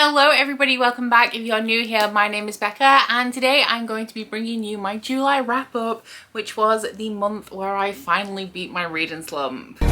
Hello everybody, welcome back. If you're new here, my name is Becca and today I'm going to be bringing you my July wrap up, which was the month where I finally beat my reading slump.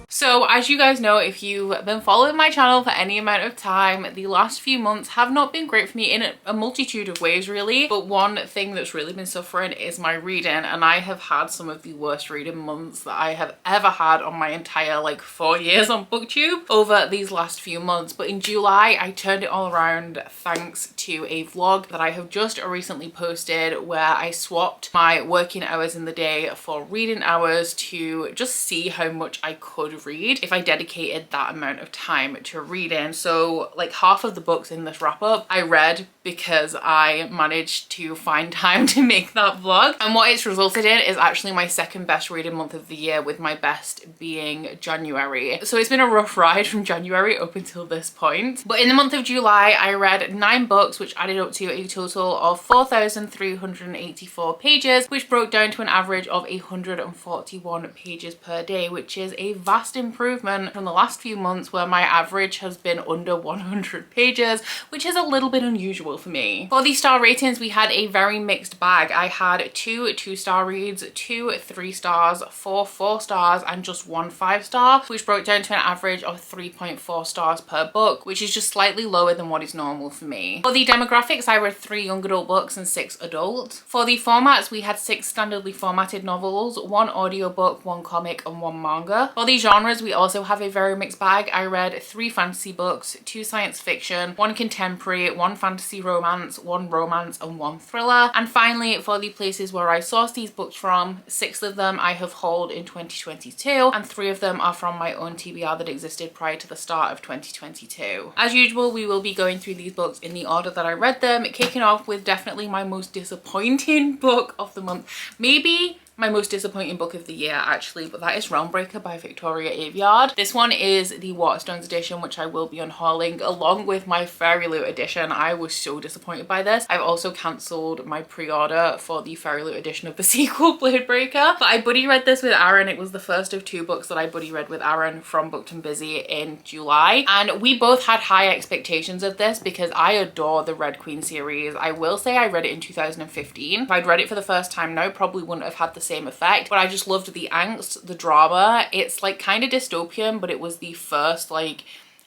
So as you guys know, if you've been following my channel for any amount of time, the last few months have not been great for me in a multitude of ways really, but one thing that's really been suffering is my reading, and I have had some of the worst reading months that I have ever had on my entire 4 years on BookTube over these last few months. But in July I turned it all around thanks to a vlog that I have just recently posted where I swapped my working hours in the day for reading hours to just see how much I could read if I dedicated that amount of time to reading. So half of the books in this wrap up I read because I managed to find time to make that vlog, and what it's resulted in is actually my second best reading month of the year, with my best being January. So it's been a rough ride from January up until this point, but in the month of July I read 9 books, which added up to a total of 4,384 pages, which broke down to an average of 141 pages per day, which is a vast improvement from the last few months where my average has been under 100 pages, which is a little bit unusual for me. For the star ratings, we had a very mixed bag. I had 2 2-star reads, 2 3 stars, 4 4 stars, and just 1 5 star, which broke down to an average of 3.4 stars per book, which is just slightly lower than what is normal for me. For the demographics, I read 3 young adult books and 6 adult. For the formats, we had 6 standardly formatted novels, 1 audiobook, 1 comic, and 1 manga. For the genres, we also have a very mixed bag. I read 3 fantasy books, 2 science fiction, 1 contemporary, 1 fantasy romance, 1 romance, and 1 thriller. And finally, for the places where I sourced these books from, 6 of them I have hauled in 2022 and 3 of them are from my own TBR that existed prior to the start of 2022. As usual, we will be going through these books in the order that I read them, kicking off with definitely my most disappointing book of the month. Maybe my most disappointing book of the year actually, but that is Realmbreaker by Victoria Aveyard. This one is the Waterstones edition, which I will be unhauling along with my Fairy Loot edition. I was so disappointed by this. I've also cancelled my pre-order for the Fairy Loot edition of the sequel, Bladebreaker. But I buddy read this with Aaron. It was the first of 2 books that I buddy read with Aaron from Booked and Busy in July, and we both had high expectations of this because I adore the Red Queen series. I will say I read it in 2015. If I'd read it for the first time now, probably wouldn't have had the same effect, but I just loved the angst, the drama. It's kind of dystopian, but it was the first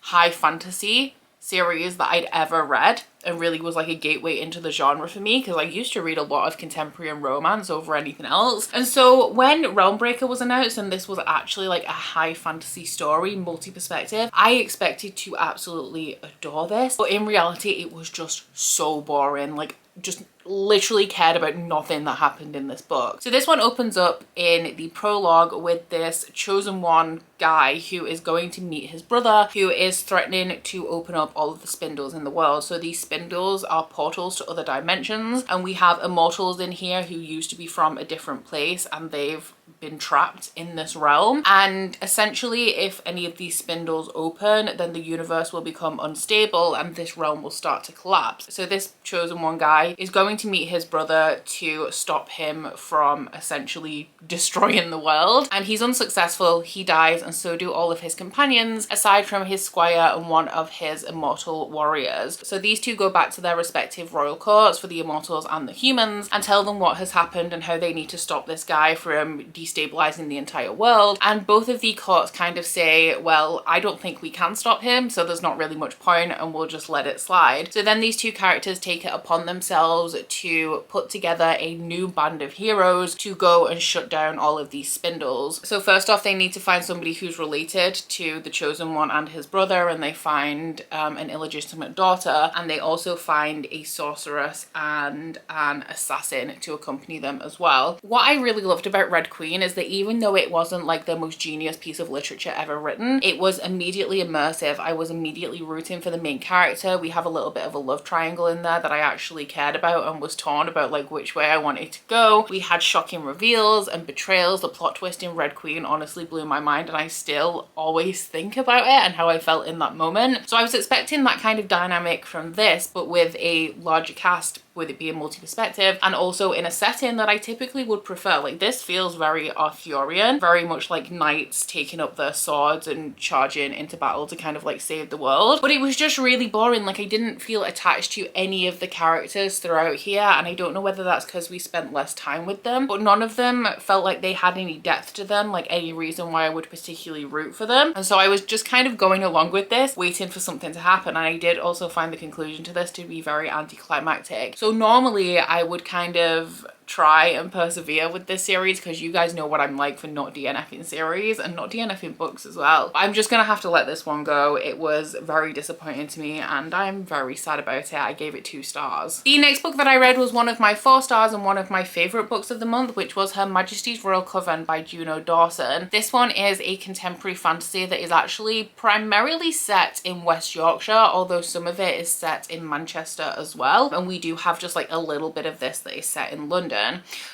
high fantasy series that I'd ever read, and really was a gateway into the genre for me because I used to read a lot of contemporary and romance over anything else. And so when Realmbreaker was announced and this was actually a high fantasy story, multi-perspective, I expected to absolutely adore this, but in reality it was just so boring. Just literally cared about nothing that happened in this book. So this one opens up in the prologue with this chosen one guy who is going to meet his brother, who is threatening to open up all of the spindles in the world. So these spindles are portals to other dimensions, and we have immortals in here who used to be from a different place and they've been trapped in this realm, and essentially if any of these spindles open, then the universe will become unstable and this realm will start to collapse. So this chosen one guy is going to meet his brother to stop him from essentially destroying the world, and he's unsuccessful. He dies, and so do all of his companions aside from his squire and one of his immortal warriors. So these 2 go back to their respective royal courts for the immortals and the humans and tell them what has happened and how they need to stop this guy from destabilizing the entire world. And both of the courts kind of say, well, I don't think we can stop him, so there's not really much point and we'll just let it slide. So then these 2 characters take it upon themselves to put together a new band of heroes to go and shut down all of these spindles. So first off, they need to find somebody who's related to the chosen one and his brother, and they find an illegitimate daughter, and they also find a sorceress and an assassin to accompany them as well. What I really loved about Red Queen is that even though it wasn't the most genius piece of literature ever written, it was immediately immersive. I was immediately rooting for the main character. We have a little bit of a love triangle in there that I actually cared about and was torn about like which way I wanted to go. We had shocking reveals and betrayals. The plot twist in Red Queen honestly blew my mind, and I still always think about it and how I felt in that moment. So I was expecting that kind of dynamic from this, but with a larger cast, with it being multi-perspective, and also in a setting that I typically would prefer. Like, this feels very Arthurian, very much like knights taking up their swords and charging into battle to kind of like save the world. But it was just really boring. Like, I didn't feel attached to any of the characters throughout here, and I don't know whether that's because we spent less time with them, but none of them felt like they had any depth to them, like any reason why I would particularly root for them. And so I was just kind of going along with this, waiting for something to happen, and I did also find the conclusion to this to be very anticlimactic. So normally I would kind of try and persevere with this series, because you guys know what I'm like for not DNFing series and not DNFing books as well. I'm just gonna have to let this one go. It was very disappointing to me and I'm very sad about it. I gave it 2 stars. The next book that I read was one of my 4 stars and one of my favorite books of the month, which was Her Majesty's Royal Coven by Juno Dawson. This one is a contemporary fantasy that is actually primarily set in West Yorkshire, although some of it is set in Manchester as well, and we do have just like a little bit of this that is set in London.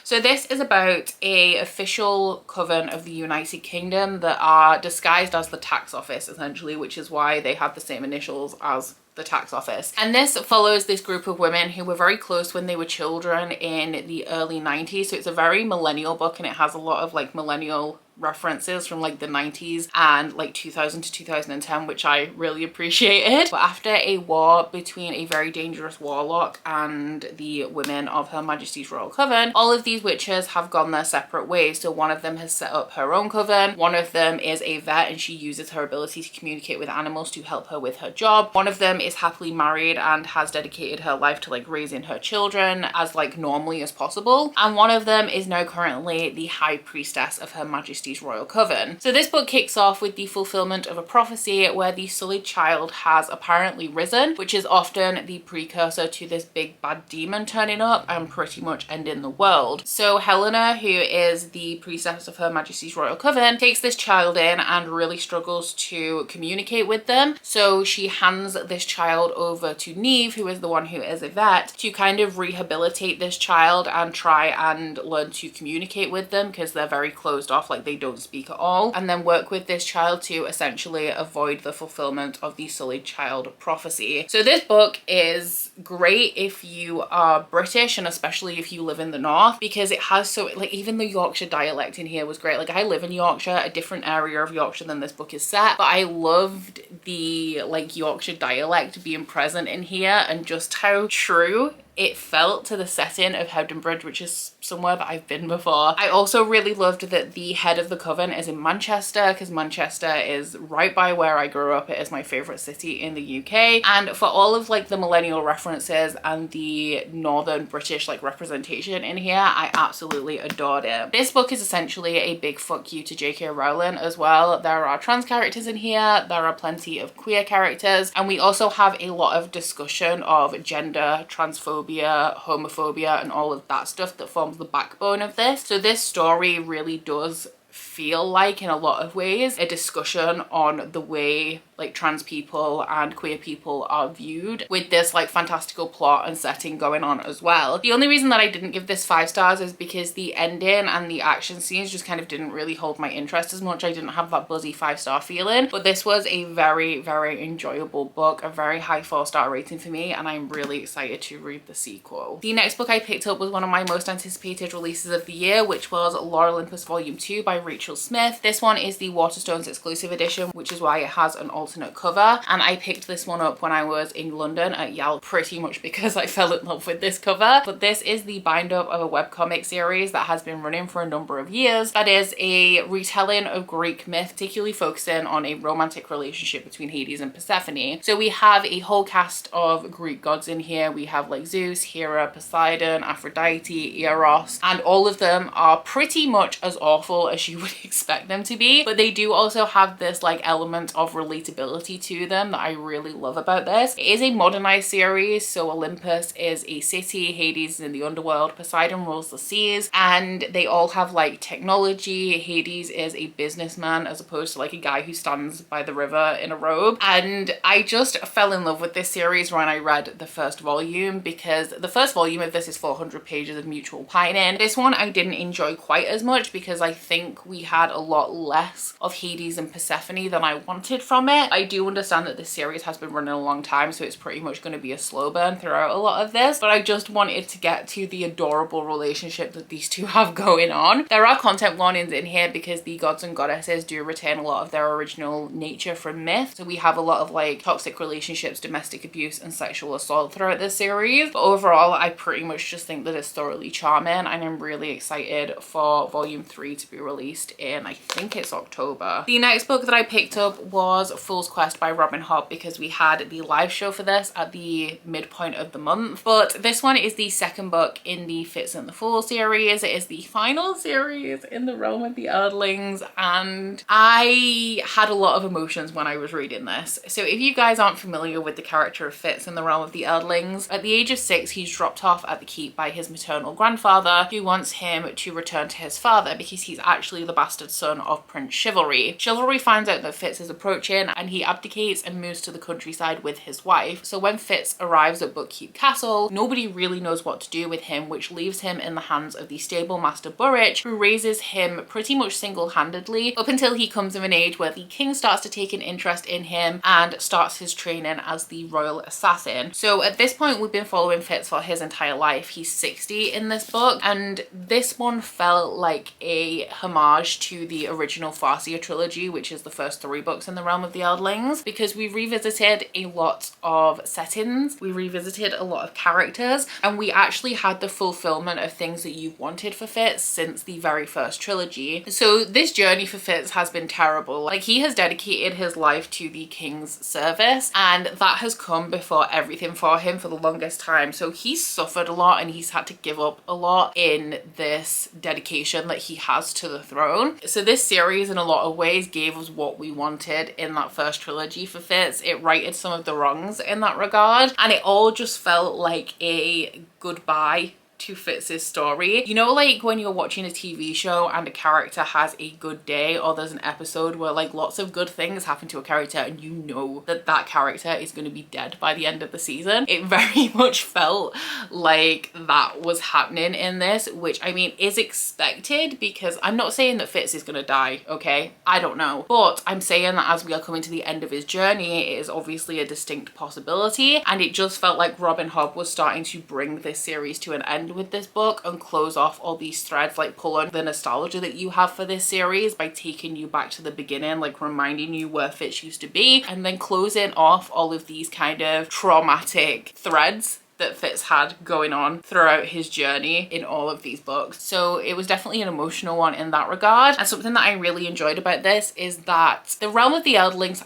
So this is about a official coven of the United Kingdom that are disguised as the tax office, essentially, which is why they have the same initials as the tax office. And this follows this group of women who were very close when they were children in the early 90s. So it's a very millennial book, and it has a lot of like millennial references from like the 90s and like 2000 to 2010, which I really appreciated. But after a war between a very dangerous warlock and the women of Her Majesty's Royal Coven, all of these witches have gone their separate ways. So one of them has set up her own coven, one of them is a vet and she uses her ability to communicate with animals to help her with her job, one of them is happily married and has dedicated her life to like raising her children as like normally as possible, and one of them is now currently the high priestess of Her Majesty's Royal Coven. So this book kicks off with the fulfillment of a prophecy where the sullied child has apparently risen, which is often the precursor to this big bad demon turning up and pretty much ending the world. So Helena, who is the priestess of Her Majesty's Royal Coven, takes this child in and really struggles to communicate with them. So she hands this child over to Neve, who is the one who is a vet, to kind of rehabilitate this child and try and learn to communicate with them, because they're very closed off, like they don't speak at all, and then work with this child to essentially avoid the fulfillment of the sullied child prophecy. So this book is great if you are British, and especially if you live in the north, because it has so like even the Yorkshire dialect in here was great. Like, I live in Yorkshire, a different area of Yorkshire than this book is set, but I loved the like Yorkshire dialect being present in here and just how true it felt to the setting of Howden Bridge, which is somewhere that I've been before. I also really loved that the head of the coven is in Manchester, because Manchester is right by where I grew up. It is my favorite city in the UK, and for all of like the millennial references and the northern British like representation in here, I absolutely adored it. This book is essentially a big fuck you to J.K. Rowling as well. There are trans characters in here, there are plenty of queer characters, and we also have a lot of discussion of gender, transphobia, homophobia, and all of that stuff that forms the backbone of this. So this story really does feel like, in a lot of ways, a discussion on the way like trans people and queer people are viewed, with this like fantastical plot and setting going on as well. The only reason that I didn't give this 5 stars is because the ending and the action scenes just kind of didn't really hold my interest as much. I didn't have that buzzy 5-star feeling, but this was a very, very enjoyable book, a very high 4-star rating for me, and I'm really excited to read the sequel. The next book I picked up was one of my most anticipated releases of the year, which was Olympus Volume 2 by Rachel Smith. This one is the Waterstones exclusive edition, which is why it has an alternate cover, and I picked this one up when I was in London at YAL, pretty much because I fell in love with this cover. But this is the bind up of a webcomic series that has been running for a number of years, that is a retelling of Greek myth, particularly focusing on a romantic relationship between Hades and Persephone. So we have a whole cast of Greek gods in here. We have like Zeus, Hera, Poseidon, Aphrodite, Eros, and all of them are pretty much as awful as you would expect them to be, but they do also have this like element of relatability relatability to them that I really love about this. It is a modernized series, so Olympus is a city, Hades is in the underworld, Poseidon rules the seas, and they all have like technology. Hades is a businessman as opposed to like a guy who stands by the river in a robe. And I just fell in love with this series when I read the first volume, because the first volume of this is 400 pages of mutual pining. This one I didn't enjoy quite as much because I think we had a lot less of Hades and Persephone than I wanted from it. I do understand that this series has been running a long time, so it's pretty much going to be a slow burn throughout a lot of this, but I just wanted to get to the adorable relationship that these two have going on. There are content warnings in here because the gods and goddesses do retain a lot of their original nature from myth, so we have a lot of like toxic relationships, domestic abuse and sexual assault throughout this series. But overall, I pretty much just think that it's thoroughly charming, and I'm really excited for volume 3 to be released in, I think it's October. The next book that I picked up was Fool's Quest by Robin Hobb, because we had the live show for this at the midpoint of the month. But this one is the second book in the Fitz and the Fool series. It is the final series in the realm of the Earthlings, and I had a lot of emotions when I was reading this. So if you guys aren't familiar with the character of Fitz in the realm of the Earthlings, at the age of 6 he's dropped off at the keep by his maternal grandfather, who wants him to return to his father because he's actually the bastard son of Prince Chivalry. Chivalry finds out that Fitz is approaching and he abdicates and moves to the countryside with his wife. So when Fitz arrives at Bookkeep Castle, nobody really knows what to do with him, which leaves him in the hands of the stable master Burrich, who raises him pretty much single-handedly up until he comes of an age where the king starts to take an interest in him and starts his training as the royal assassin. So at this point we've been following Fitz for his entire life. He's 60 in this book, and this one felt like a homage to the original Farseer trilogy, which is the first 3 books in the realm of the Earthlings, because we revisited a lot of settings, we revisited a lot of characters, and we actually had the fulfillment of things that you've wanted for Fitz since the very first trilogy. So this journey for Fitz has been terrible. Like, he has dedicated his life to the king's service, and that has come before everything for him for the longest time. So he's suffered a lot and he's had to give up a lot in this dedication that he has to the throne. So this series in a lot of ways gave us what we wanted in that first trilogy for Fitz. It righted some of the wrongs in that regard, and it all just felt like a goodbye to Fitz's story. You know, like when you're watching a TV show and a character has a good day, or there's an episode where like lots of good things happen to a character and you know that that character is going to be dead by the end of the season. It very much felt like that was happening in this, which I mean is expected, because I'm not saying that Fitz is going to die, okay? I don't know. But I'm saying that as we are coming to the end of his journey, it is obviously a distinct possibility, and it just felt like Robin Hobb was starting to bring this series to an end with this book and close off all these threads, like pull on the nostalgia that you have for this series by taking you back to the beginning, like reminding you where Fitz used to be, and then closing off all of these kind of traumatic threads that Fitz had going on throughout his journey in all of these books. So it was definitely an emotional one in that regard. And something that I really enjoyed about this is that the realm of the Earthlings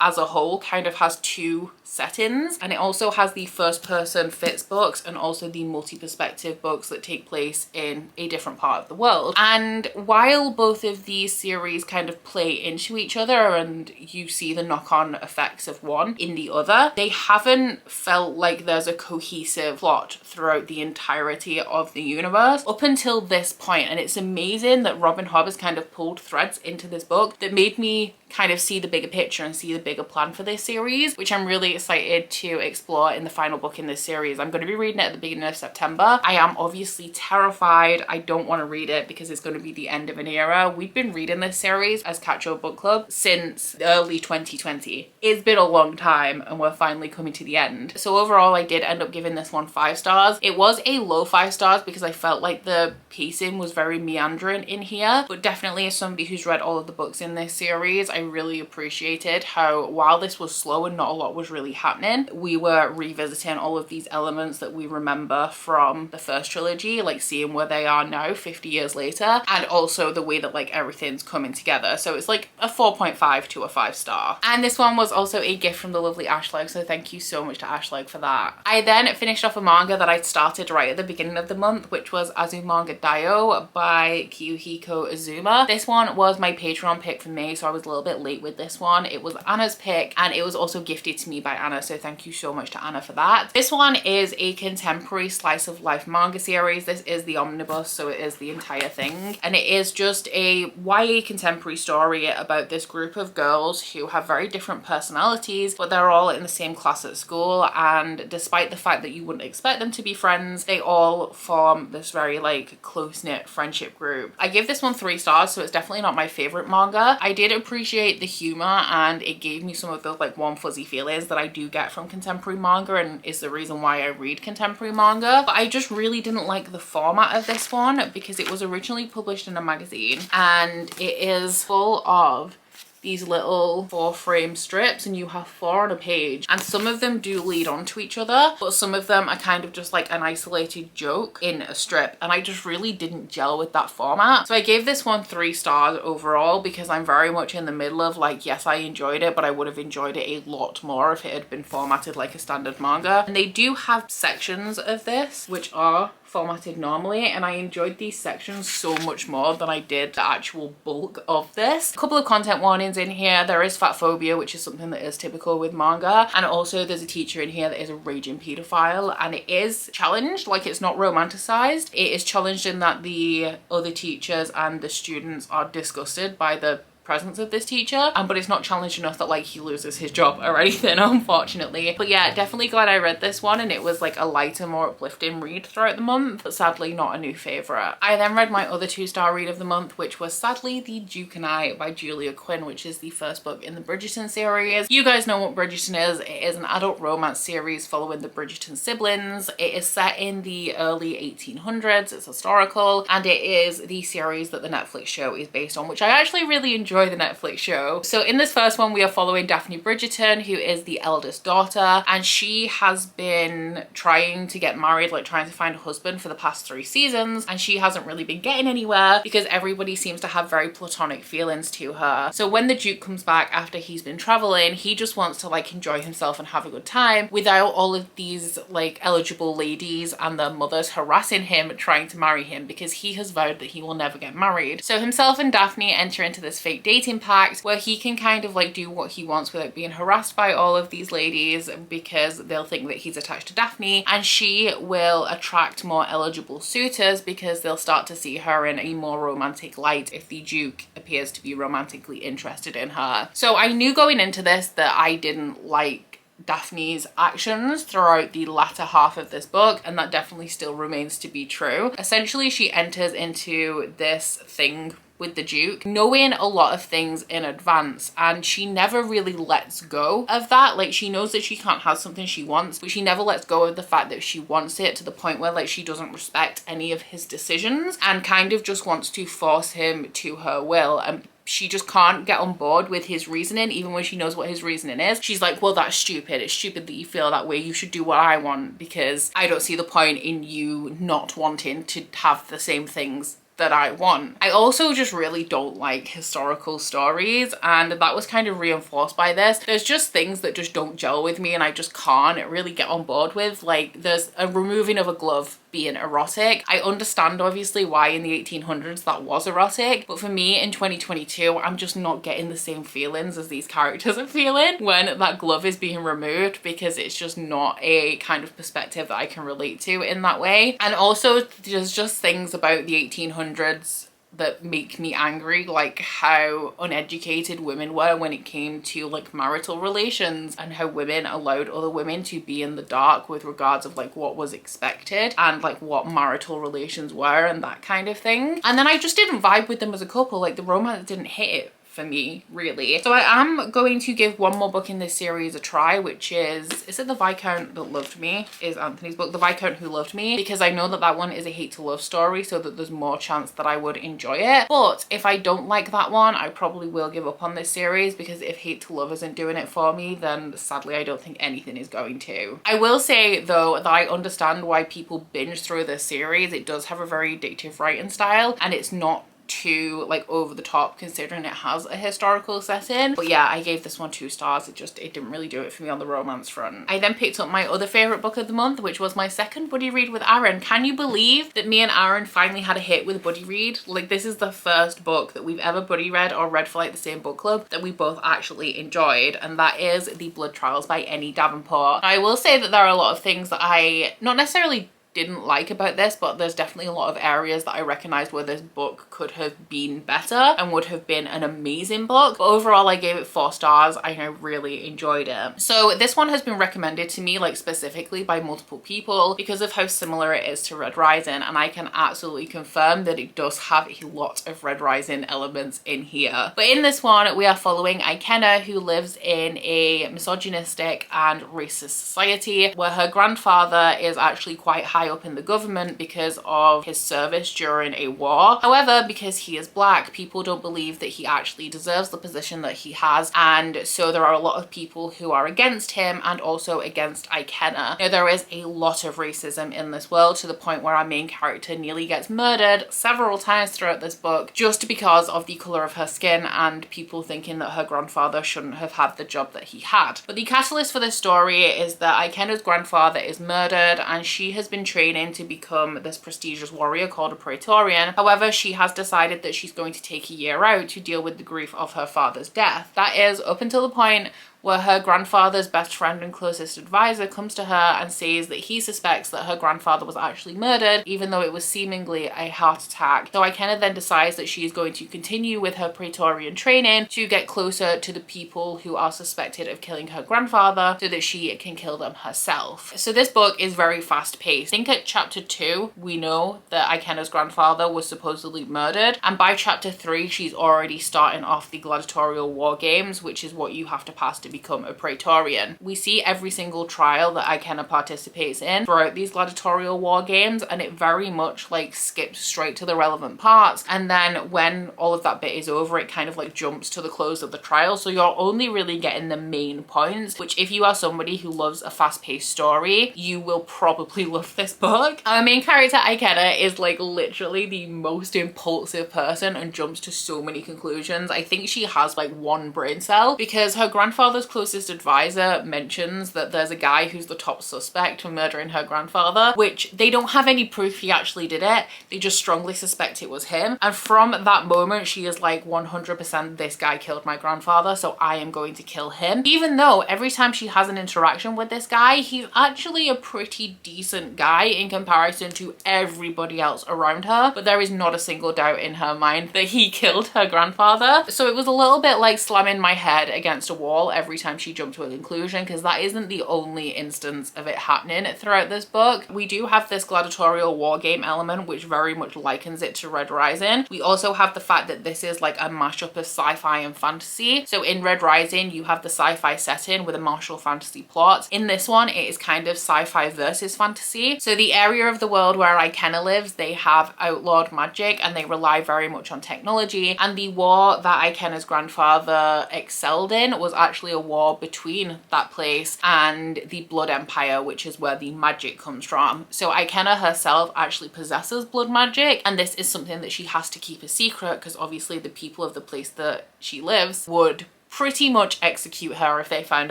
as a whole kind of has 2 settings, and it also has the first person Fitz books and also the multi-perspective books that take place in a different part of the world. And while both of these series kind of play into each other and you see the knock-on effects of one in the other, they haven't felt like there's a cohesive plot throughout the entirety of the universe up until this point. And it's amazing that Robin Hobb has kind of pulled threads into this book that made me kind of see the bigger picture and see the bigger plan for this series, which I'm really excited to explore in the final book in this series. I'm going to be reading it at the beginning of September. I am obviously terrified. I don't want to read it because it's going to be the end of an era. We've been reading this series as Catch-Up Book Club since early 2020. It's been a long time and we're finally coming to the end. So overall, I did end up giving this one 5 stars. It was a low 5 stars because I felt like the pacing was very meandering in here, but definitely as somebody who's read all of the books in this series, I really appreciated how while this was slow and not a lot was really happening, we were revisiting all of these elements that we remember from the first trilogy, like seeing where they are now 50 years later, and also the way that like everything's coming together. So it's like a 4.5 to a 5 star. And this one was also a gift from the lovely Ashleg, so thank you so much to Ashleg for that. I then finished off a manga that I started right at the beginning of the month, which was Azure Manga Dayo by Kiyuhiko Azuma. This one was my Patreon pick for May, so I was a little bit bit late with this one. It was Anna's pick and it was also gifted to me by Anna, so thank you so much to Anna for that. This one is a contemporary slice of life manga series. This is the omnibus, so it is the entire thing, and it is just a YA contemporary story about this group of girls who have very different personalities, but they're all in the same class at school, and despite the fact that you wouldn't expect them to be friends, they all form this very like close-knit friendship group. I give this one 3 stars, so it's definitely not my favorite manga. I did appreciate the humor and it gave me some of those like warm fuzzy feelings that I do get from contemporary manga and is the reason why I read contemporary manga. But I just really didn't like the format of this one because it was originally published in a magazine and it is full of these little 4-frame strips, and you have 4 on a page, and some of them do lead on to each other, but some of them are kind of just like an isolated joke in a strip, and I just really didn't gel with that format. So I gave this one 3 stars overall because I'm very much in the middle of like, yes, I enjoyed it, but I would have enjoyed it a lot more if it had been formatted like a standard manga. And they do have sections of this which are formatted normally, and I enjoyed these sections so much more than I did the actual bulk of this. A couple of content warnings in here. There is fat phobia, which is something that is typical with manga, and also there's a teacher in here that is a raging pedophile, and it is challenged, like it's not romanticized. It is challenged in that the other teachers and the students are disgusted by the presence of this teacher, but it's not challenged enough that like he loses his job or anything, unfortunately. But yeah, definitely glad I read this one, and it was like a lighter, more uplifting read throughout the month, but sadly not a new favorite. I then read my other 2-star read of the month, which was sadly The Duke and I by Julia Quinn, which is the first book in the Bridgerton series. You guys know what Bridgerton is. It is an adult romance series following the Bridgerton siblings. It is set in the early 1800s, it's historical, and it is the series that the Netflix show is based on, which I actually really enjoy the Netflix show. So in this first one, we are following Daphne Bridgerton, who is the eldest daughter, and she has been trying to get married, like trying to find a husband for the past 3 seasons, and she hasn't really been getting anywhere because everybody seems to have very platonic feelings to her. So when the Duke comes back after he's been traveling, he just wants to like enjoy himself and have a good time without all of these like eligible ladies and their mothers harassing him trying to marry him, because he has vowed that he will never get married. So himself and Daphne enter into this fake dating pact where he can kind of like do what he wants without being harassed by all of these ladies, because they'll think that he's attached to Daphne, and she will attract more eligible suitors because they'll start to see her in a more romantic light if the Duke appears to be romantically interested in her. So I knew going into this that I didn't like Daphne's actions throughout the latter half of this book, and that definitely still remains to be true. Essentially, she enters into this thing with the Duke knowing a lot of things in advance, and she never really lets go of that. Like, she knows that she can't have something she wants, but she never lets go of the fact that she wants it, to the point where like she doesn't respect any of his decisions and kind of just wants to force him to her will, and she just can't get on board with his reasoning. Even when she knows what his reasoning is, she's like, well, that's stupid. It's stupid that you feel that way. You should do what I want, because I don't see the point in you not wanting to have the same things that I want. I also just really don't like historical stories, and that was kind of reinforced by this. There's just things that just don't gel with me and I just can't really get on board with. Like, there's a removing of a glove being erotic. I understand obviously why in the 1800s that was erotic, but for me in 2022, I'm just not getting the same feelings as these characters are feeling when that glove is being removed, because it's just not a kind of perspective that I can relate to in that way. And also there's just things about the 1800s that make me angry, like how uneducated women were when it came to like marital relations, and how women allowed other women to be in the dark with regards of like what was expected and like what marital relations were and that kind of thing. And then I just didn't vibe with them as a couple. Like, the romance didn't hit it for me, really. So I am going to give one more book in this series a try, which is it The Viscount That Loved Me? Is Anthony's book, The Viscount Who Loved Me, because I know that that one is a hate to love story, so that there's more chance that I would enjoy it. But if I don't like that one, I probably will give up on this series, because if hate to love isn't doing it for me, then sadly I don't think anything is going to. I will say though that I understand why people binge through this series. It does have a very addictive writing style, and it's not too like over the top considering it has a historical setting. But yeah, I gave this one 2 stars. It didn't really do it for me on the romance front. I then picked up my other favorite book of the month, which was my second buddy read with Aaron. Can you believe that me and Aaron finally had a hit with a buddy read? Like, this is the first book that we've ever buddy read or read for like the same book club that we both actually enjoyed, and that is The Blood Trials by Annie Davenport. I will say that there are a lot of things that I not necessarily didn't like about this, but there's definitely a lot of areas that I recognized where this book could have been better and would have been an amazing book. But overall, I gave it 4 stars. I really enjoyed it. So this one has been recommended to me like specifically by multiple people because of how similar it is to Red Rising, and I can absolutely confirm that it does have a lot of Red Rising elements in here. But in this one, we are following Ikenna, who lives in a misogynistic and racist society where her grandfather is actually quite high up in the government because of his service during a war. However, because he is black, people don't believe that he actually deserves the position that he has, and so there are a lot of people who are against him and also against Ikenna. Now, there is a lot of racism in this world to the point where our main character nearly gets murdered several times throughout this book just because of the colour of her skin and people thinking that her grandfather shouldn't have had the job that he had. But the catalyst for this story is that Ikenna's grandfather is murdered and she has been training to become this prestigious warrior called a Praetorian. However, she has decided that she's going to take a year out to deal with the grief of her father's death. That is up until the point where her grandfather's best friend and closest advisor comes to her and says that he suspects that her grandfather was actually murdered, even though it was seemingly a heart attack. So Ikenna then decides that she is going to continue with her Praetorian training to get closer to the people who are suspected of killing her grandfather so that she can kill them herself. So this book is very fast paced. I think at chapter 2, we know that Ikenna's grandfather was supposedly murdered, and by chapter 3, she's already starting off the gladiatorial war games, which is what you have to pass to become a Praetorian. We see every single trial that Ikenna participates in throughout these gladiatorial war games, and it very much like skips straight to the relevant parts, and then when all of that bit is over, it kind of like jumps to the close of the trial, so you're only really getting the main points, which if you are somebody who loves a fast-paced story, you will probably love this book. Our main character Ikenna is like literally the most impulsive person and jumps to so many conclusions. I think she has like 1 brain cell because her grandfather's closest advisor mentions that there's a guy who's the top suspect for murdering her grandfather, which they don't have any proof he actually did it. They just strongly suspect it was him. And from that moment, she is like 100% this guy killed my grandfather, so I am going to kill him. Even though every time she has an interaction with this guy, he's actually a pretty decent guy in comparison to everybody else around her, but there is not a single doubt in her mind that he killed her grandfather. So it was a little bit like slamming my head against a wall every time she jumped to a conclusion, because that isn't the only instance of it happening throughout this book. We do have this gladiatorial war game element, which very much likens it to Red Rising. We also have the fact that this is like a mashup of sci-fi and fantasy. So in Red Rising, you have the sci-fi setting with a martial fantasy plot. In this one, it is kind of sci-fi versus fantasy. So the area of the world where Ikenna lives, they have outlawed magic and they rely very much on technology. And the war that Ikenna's grandfather excelled in was actually a war between that place and the Blood Empire, which is where the magic comes from. So Ikenna herself actually possesses blood magic, and this is something that she has to keep a secret because obviously the people of the place that she lives would pretty much execute her if they found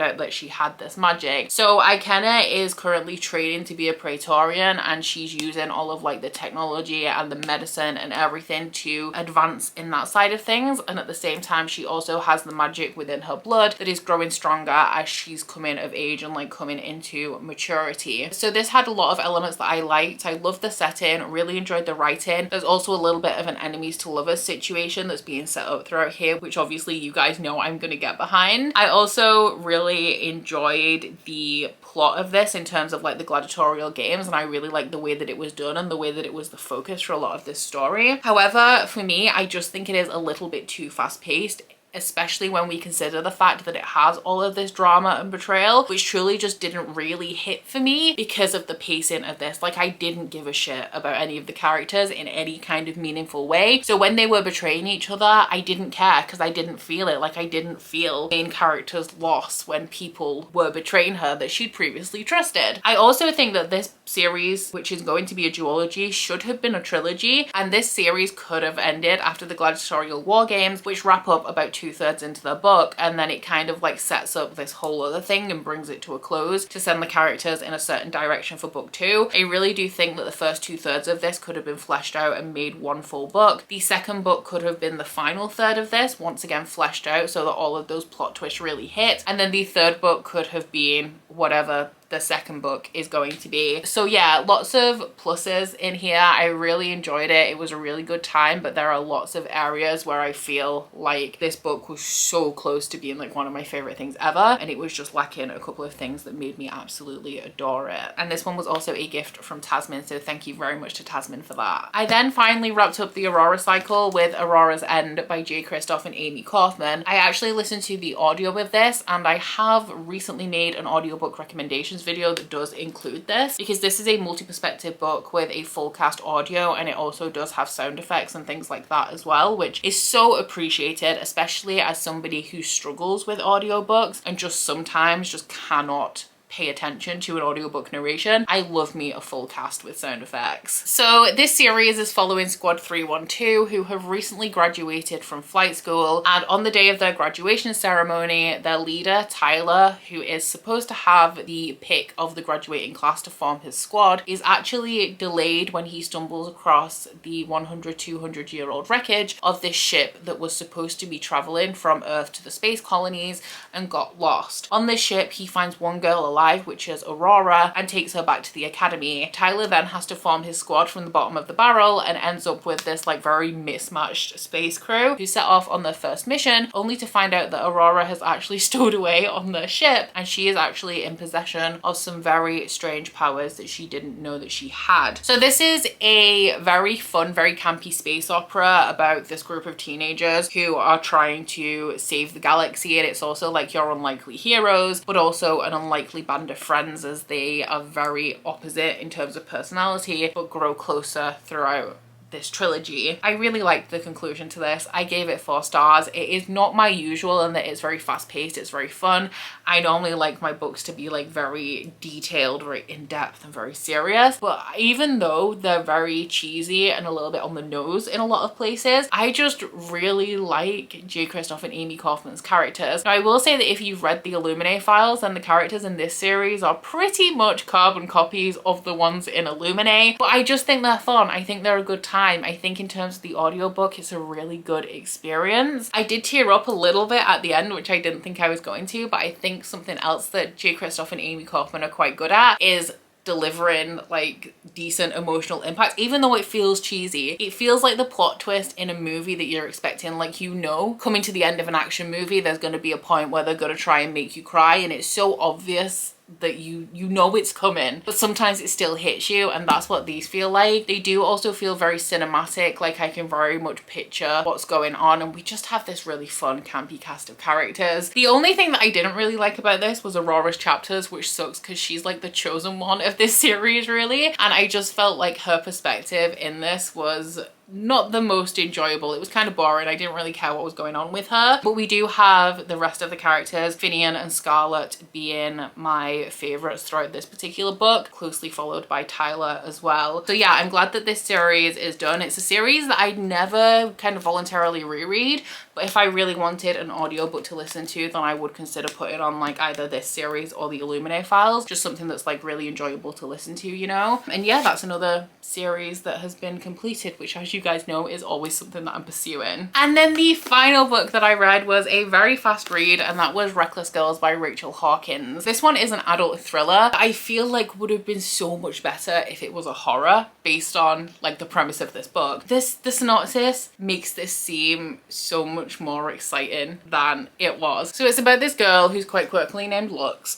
out that she had this magic. So Ikenna is currently training to be a Praetorian, and she's using all of like the technology and the medicine and everything to advance in that side of things, and at the same time she also has the magic within her blood that is growing stronger as she's coming of age and like coming into maturity. So this had a lot of elements that I liked. I loved the setting, really enjoyed the writing. There's also a little bit of an enemies to lovers situation that's being set up throughout here, which obviously you guys know I'm gonna get behind. I also really enjoyed the plot of this in terms of like the gladiatorial games, and I really liked the way that it was done and the way that it was the focus for a lot of this story. However, for me, I just think it is a little bit too fast-paced, especially when we consider the fact that it has all of this drama and betrayal, which truly just didn't really hit for me because of the pacing of this. Like, I didn't give a shit about any of the characters in any kind of meaningful way. So when they were betraying each other, I didn't care because I didn't feel it. Like, I didn't feel main character's loss when people were betraying her that she'd previously trusted. I also think that this series, which is going to be a duology, should have been a trilogy, and this series could have ended after the gladiatorial war games, which wrap up about 2/3 into the book, and then it kind of like sets up this whole other thing and brings it to a close to send the characters in a certain direction for book 2. I really do think that the first 2/3 of this could have been fleshed out and made one full book. The second book could have been the final third of this, once again fleshed out so that all of those plot twists really hit, and then the third book could have been whatever the second book is going to be. So yeah, lots of pluses in here. I really enjoyed it. It was a really good time, but there are lots of areas where I feel like this book was so close to being like one of my favorite things ever, and it was just lacking a couple of things that made me absolutely adore it. And this one was also a gift from Tasmin, so thank you very much to Tasmin for that. I then finally wrapped up the Aurora cycle with Aurora's End by J. Kristoff and Amy Kaufman. I actually listened to the audio of this, and I have recently made an audiobook recommendation video that does include this, because this is a multi-perspective book with a full cast audio, and it also does have sound effects and things like that as well, which is so appreciated, especially as somebody who struggles with audiobooks and just sometimes just cannot pay attention to an audiobook narration. I love me a full cast with sound effects. So this series is following Squad 312, who have recently graduated from flight school, and on the day of their graduation ceremony, their leader, Tyler, who is supposed to have the pick of the graduating class to form his squad, is actually delayed when he stumbles across the 200-year-old wreckage of this ship that was supposed to be traveling from Earth to the space colonies and got lost. On this ship, he finds one girl alive, which is Aurora, and takes her back to the academy. Tyler then has to form his squad from the bottom of the barrel and ends up with this like very mismatched space crew who set off on their first mission, only to find out that Aurora has actually stowed away on their ship, and she is actually in possession of some very strange powers that she didn't know that she had. So this is a very fun, very campy space opera about this group of teenagers who are trying to save the galaxy, and it's also like your unlikely heroes, but also an unlikely band of friends, as they are very opposite in terms of personality but grow closer throughout this trilogy. I really liked the conclusion to this. I gave it 4 stars. It is not my usual in that it's very fast paced, it's very fun. I normally like my books to be like very detailed, very in-depth and very serious, but even though they're very cheesy and a little bit on the nose in a lot of places, I just really like J. Kristoff and Amy Kaufman's characters. Now I will say that if you've read the Illuminate files, then the characters in this series are pretty much carbon copies of the ones in Illuminate, but I just think they're fun. I think they're a good time. I think in terms of the audiobook, it's a really good experience. I did tear up a little bit at the end, which I didn't think I was going to, but I think something else that J. Kristoff and Amy Kaufman are quite good at is delivering like decent emotional impact. Even though it feels cheesy, it feels like the plot twist in a movie that you're expecting. Like, you know, coming to the end of an action movie, there's going to be a point where they're going to try and make you cry, and it's so obvious that you know it's coming, but sometimes it still hits you, and that's what these feel like. They do also feel very cinematic, like I can very much picture what's going on, and we just have this really fun campy cast of characters. The only thing that I didn't really like about this was Aurora's chapters, which sucks because she's like the chosen one of this series really, and I just felt like her perspective in this was not the most enjoyable. It was kind of boring. I didn't really care what was going on with her, but we do have the rest of the characters, Finian and Scarlet, being my favorites throughout this particular book, closely followed by Tyler as well. So yeah, I'm glad that this series is done. It's a series that I'd never kind of voluntarily reread, but if I really wanted an audiobook to listen to, then I would consider putting on like either this series or the Illuminate files, just something that's like really enjoyable to listen to, you know? And yeah, that's another series that has been completed, which, as you guys know, is always something that I'm pursuing. And then the final book that I read was a very fast read, and that was Reckless Girls by Rachel Hawkins. This one is an adult thriller. I feel like would have been so much better if it was a horror based on like the premise of this book. The synopsis makes this seem so much more exciting than it was. So it's about this girl who's quite quirkily named Lux,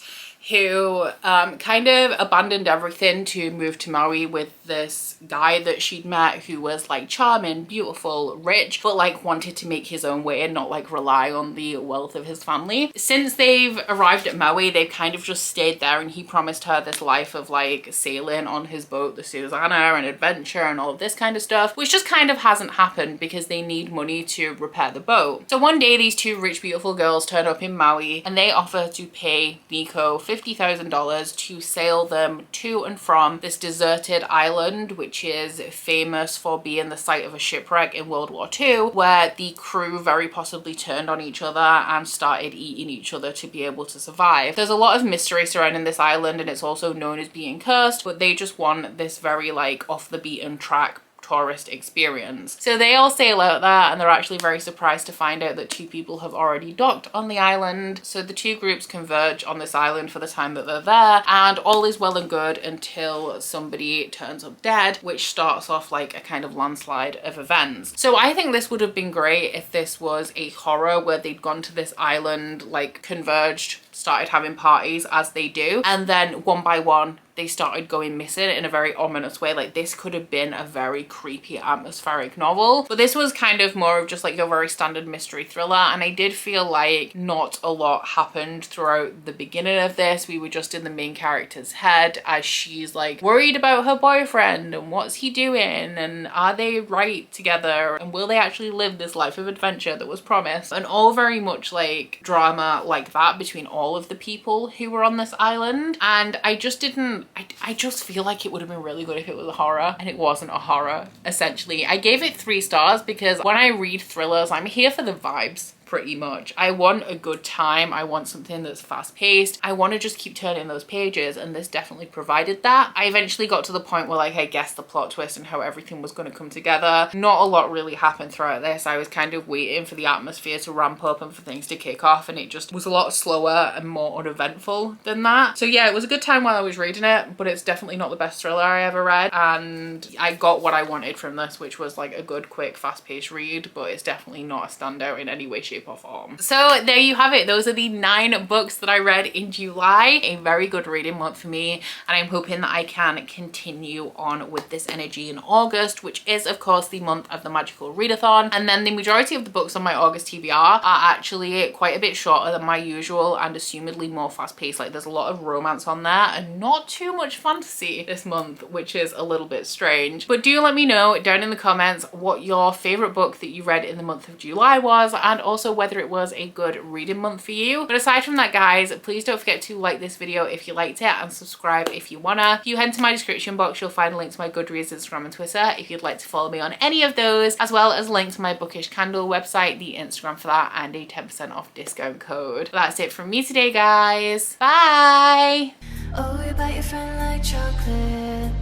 who kind of abandoned everything to move to Maui with this guy that she'd met who was like charming, beautiful, rich, but like wanted to make his own way and not like rely on the wealth of his family. Since they've arrived at Maui, they've kind of just stayed there, and he promised her this life of like sailing on his boat, the Susanna, and adventure and all of this kind of stuff, which just kind of hasn't happened because they need money to repair the boat. So one day these two rich, beautiful girls turn up in Maui and they offer to pay Nico $50,000 to sail them to and from this deserted island, which is famous for being the site of a shipwreck in World War II, where the crew very possibly turned on each other and started eating each other to be able to survive. There's a lot of mystery surrounding this island, and it's also known as being cursed, but they just want this very like off the beaten track tourist experience. So they all sail out there, and they're actually very surprised to find out that two people have already docked on the island. So the two groups converge on this island for the time that they're there, and all is well and good until somebody turns up dead, which starts off like a kind of landslide of events. So I think this would have been great if this was a horror where they'd gone to this island, like converged, started having parties as they do, and then one by one they started going missing in a very ominous way. Like this could have been a very creepy atmospheric novel, but this was kind of more of just like your very standard mystery thriller, and I did feel like not a lot happened throughout the beginning of this. We were just in the main character's head as she's like worried about her boyfriend and what's he doing and are they right together and will they actually live this life of adventure that was promised, and all very much like drama like that between all of the people who were on this island. And I just didn't, I just feel like it would have been really good if it was a horror, and it wasn't a horror. Essentially I gave it 3 stars because when I read thrillers, I'm here for the vibes. Pretty much. I want a good time. I want something that's fast paced. I want to just keep turning those pages, and this definitely provided that. I eventually got to the point where like I guessed the plot twist and how everything was going to come together. Not a lot really happened throughout this. I was kind of waiting for the atmosphere to ramp up and for things to kick off, and it just was a lot slower and more uneventful than that. So yeah, it was a good time while I was reading it, but it's definitely not the best thriller I ever read, and I got what I wanted from this, which was like a good, quick, fast-paced read, but it's definitely not a standout in any way, shape or form. So there you have it. Those are the 9 books that I read in July. A very good reading month for me, and I'm hoping that I can continue on with this energy in August, which is of course the month of the magical readathon. And then the majority of the books on my August TBR are actually quite a bit shorter than my usual and assumedly more fast-paced. Like there's a lot of romance on there and not too much fantasy this month, which is a little bit strange. But do let me know down in the comments what your favorite book that you read in the month of July was, and also whether it was a good reading month for you. But aside from that, guys, please don't forget to like this video if you liked it and subscribe if you wanna. If you head to my description box, you'll find a link to my Goodreads, Instagram and Twitter if you'd like to follow me on any of those, as well as a link to my Bookish Candle website, the Instagram for that, and a 10% off discount code. But that's it from me today, guys. Bye! Oh, you bite your friend like chocolate.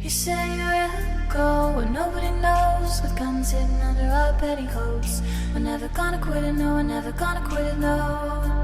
You say you will go where nobody knows, with guns hidden under our petticoats. We're never gonna quit it, no, we're never gonna quit it, no.